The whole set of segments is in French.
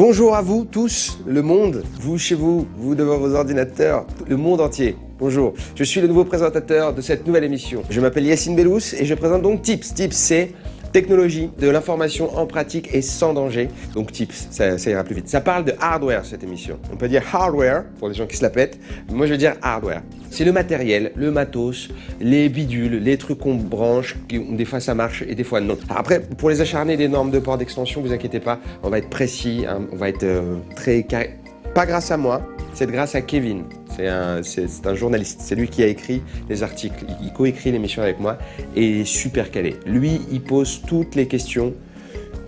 Bonjour à vous tous, le monde, vous chez vous, vous devant vos ordinateurs, le monde entier. Bonjour, je suis le nouveau présentateur de cette nouvelle émission. Je m'appelle Yacine Bellous et je présente donc Tips. Tips, c'est technologie, de l'information en pratique et sans danger. Donc Tips, ça ira plus vite. Ça parle de hardware cette émission. On peut dire hardware pour les gens qui se la pètent. Moi je veux dire hardware. C'est le matériel, le matos, les bidules, les trucs qu'on branche, des fois ça marche et des fois non. Après, pour les acharnés des normes de port d'extension, vous inquiétez pas, on va être précis, hein, on va être très carré. Pas grâce à moi, c'est grâce à Kevin. C'est un journaliste, c'est lui qui a écrit les articles, il coécrit l'émission avec moi et il est super calé. Lui, il pose toutes les questions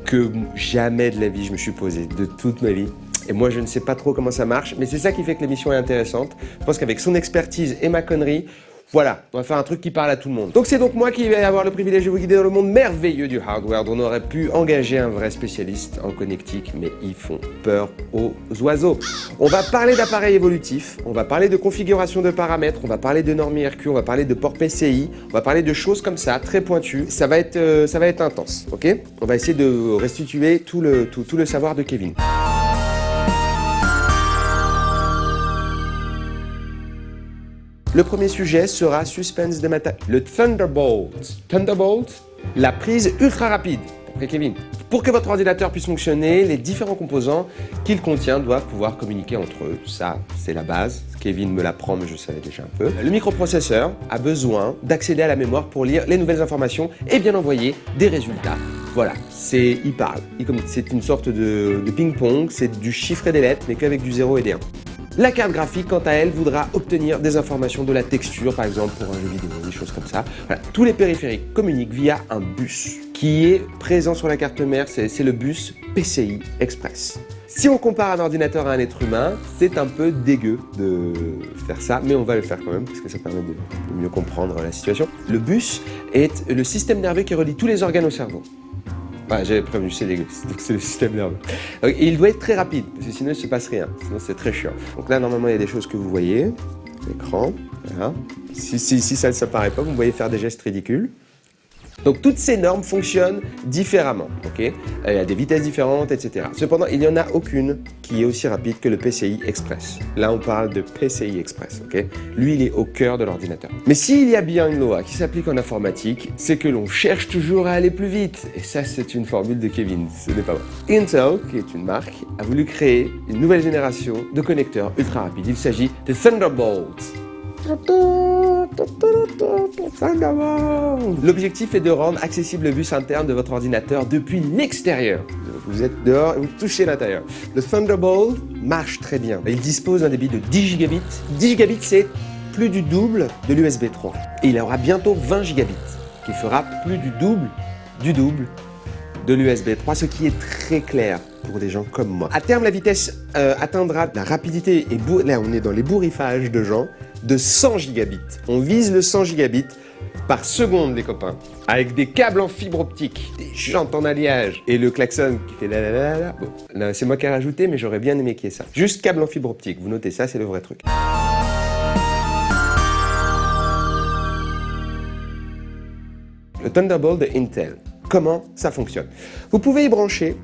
que jamais de la vie je me suis posé, de toute ma vie. Et moi, je ne sais pas trop comment ça marche, mais c'est ça qui fait que l'émission est intéressante. Je pense qu'avec son expertise et ma connerie, voilà, on va faire un truc qui parle à tout le monde. Donc c'est donc moi qui vais avoir le privilège de vous guider dans le monde merveilleux du hardware, dont on aurait pu engager un vrai spécialiste en connectique, mais ils font peur aux oiseaux. On va parler d'appareils évolutifs, on va parler de configuration de paramètres, on va parler de normes IRQ, on va parler de port PCI, on va parler de choses comme ça, très pointues. Ça va être intense, ok? On va essayer de restituer tout le savoir de Kevin. Le premier sujet sera suspense des matériaux. Le Thunderbolt. Thunderbolt, la prise ultra rapide. D'après Kevin. Pour que votre ordinateur puisse fonctionner, les différents composants qu'il contient doivent pouvoir communiquer entre eux. Ça, c'est la base. Kevin me l'apprend, mais je savais déjà un peu. Le microprocesseur a besoin d'accéder à la mémoire pour lire les nouvelles informations et bien envoyer des résultats. Voilà, il parle. C'est une sorte de ping-pong, c'est du chiffre et des lettres, mais qu'avec du 0 et des 1. La carte graphique, quant à elle, voudra obtenir des informations de la texture, par exemple pour un jeu vidéo, des choses comme ça. Voilà. Tous les périphériques communiquent via un bus qui est présent sur la carte mère, c'est le bus PCI Express. Si on compare un ordinateur à un être humain, c'est un peu dégueu de faire ça, mais on va le faire quand même parce que ça permet de mieux comprendre la situation. Le bus est le système nerveux qui relie tous les organes au cerveau. Ouais, j'avais prévenu, c'est dégueu, c'est le système nerveux. Et il doit être très rapide, parce que sinon il ne se passe rien, sinon c'est très chiant. Donc là, normalement, il y a des choses que vous voyez, l'écran, voilà. Si ça ne s'apparaît pas, vous me voyez faire des gestes ridicules. Donc toutes ces normes fonctionnent différemment, ok? Il y a des vitesses différentes, etc. Cependant, il n'y en a aucune qui est aussi rapide que le PCI Express. Là, on parle de PCI Express, ok? Lui, il est au cœur de l'ordinateur. Mais s'il y a bien une loi qui s'applique en informatique, c'est que l'on cherche toujours à aller plus vite. Et ça, c'est une formule de Kevin, ce n'est pas vrai. Intel, qui est une marque, a voulu créer une nouvelle génération de connecteurs ultra rapides. Il s'agit de Thunderbolt. L'objectif est de rendre accessible le bus interne de votre ordinateur depuis l'extérieur. Vous êtes dehors et vous touchez l'intérieur. Le Thunderbolt marche très bien. Il dispose d'un débit de 10 gigabits. 10 gigabits, c'est plus du double de l'USB 3. Et il aura bientôt 20 gigabits, qui fera plus du double de l'USB 3, ce qui est très clair pour des gens comme moi. À terme, la vitesse atteindra la rapidité, et là on est dans les bourrifages de gens, de 100 gigabits. On vise le 100 gigabits par seconde, les copains, avec des câbles en fibre optique, des jantes en alliage et le klaxon qui fait la la la la. Bon, là, c'est moi qui ai rajouté, mais j'aurais bien aimé qu'il y ait ça. Juste câble en fibre optique, vous notez ça, c'est le vrai truc. Le Thunderbolt de Intel. Comment ça fonctionne? Vous pouvez y brancher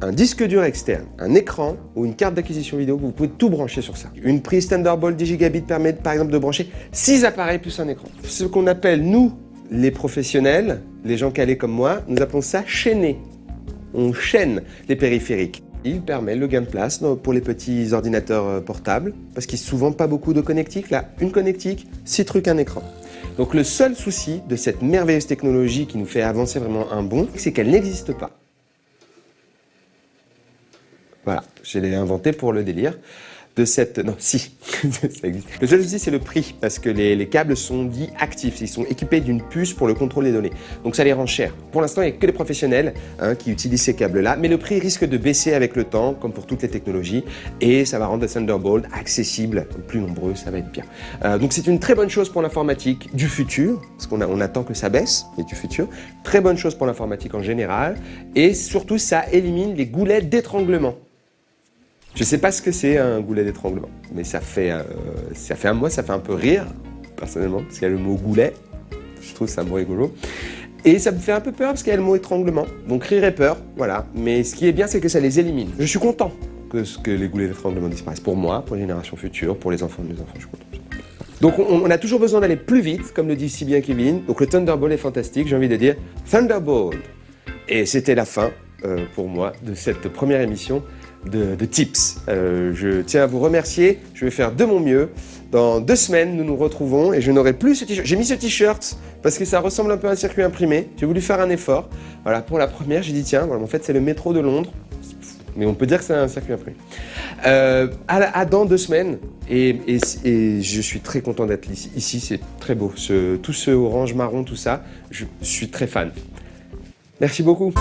un disque dur externe, un écran ou une carte d'acquisition vidéo, vous pouvez tout brancher sur ça. Une prise Thunderbolt 10 gigabits permet par exemple de brancher 6 appareils plus un écran. Ce qu'on appelle, nous, les professionnels, les gens calés comme moi, nous appelons ça chaîner. On chaîne les périphériques. Il permet le gain de place pour les petits ordinateurs portables, parce qu'il n'y a souvent pas beaucoup de connectiques. Là, une connectique, 6 trucs, un écran. Donc le seul souci de cette merveilleuse technologie qui nous fait avancer vraiment un bond, c'est qu'elle n'existe pas. Voilà, je l'ai inventé pour le délire de cette... Non, si, ça existe. Le seul souci, c'est le prix, parce que les câbles sont dits actifs. Ils sont équipés d'une puce pour le contrôle des données. Donc ça les rend chers. Pour l'instant, il n'y a que les professionnels qui utilisent ces câbles-là, mais le prix risque de baisser avec le temps, comme pour toutes les technologies, et ça va rendre le Thunderbolt accessible, plus nombreux, ça va être bien. Donc c'est une très bonne chose pour l'informatique du futur, parce qu'on attend que ça baisse, mais du futur. Très bonne chose pour l'informatique en général, et surtout, ça élimine les goulets d'étranglement. Je ne sais pas ce que c'est un goulet d'étranglement, mais ça fait moi, ça fait un peu rire, personnellement, parce qu'il y a le mot goulet, je trouve ça un mot rigolo. Et ça me fait un peu peur parce qu'il y a le mot étranglement, donc rire et peur, voilà. Mais ce qui est bien, c'est que ça les élimine. Je suis content que ce que les goulets d'étranglement disparaissent. Pour moi, pour les générations futures, pour les enfants de mes enfants, je suis content. Donc on a toujours besoin d'aller plus vite, comme le dit si bien Kevin. Donc le Thunderbolt est fantastique, j'ai envie de dire Thunderbolt. Et c'était la fin, pour moi, de cette première émission de Tips. Je tiens à vous remercier, je vais faire de mon mieux. Dans 2 semaines, nous nous retrouvons et je n'aurai plus ce t-shirt. J'ai mis ce t-shirt parce que ça ressemble un peu à un circuit imprimé. J'ai voulu faire un effort. Voilà, pour la première, j'ai dit tiens, voilà, en fait c'est le métro de Londres. Mais on peut dire que c'est un circuit imprimé. Dans 2 semaines, et je suis très content d'être ici, c'est très beau. Tout ce orange, marron, tout ça, je suis très fan. Merci beaucoup.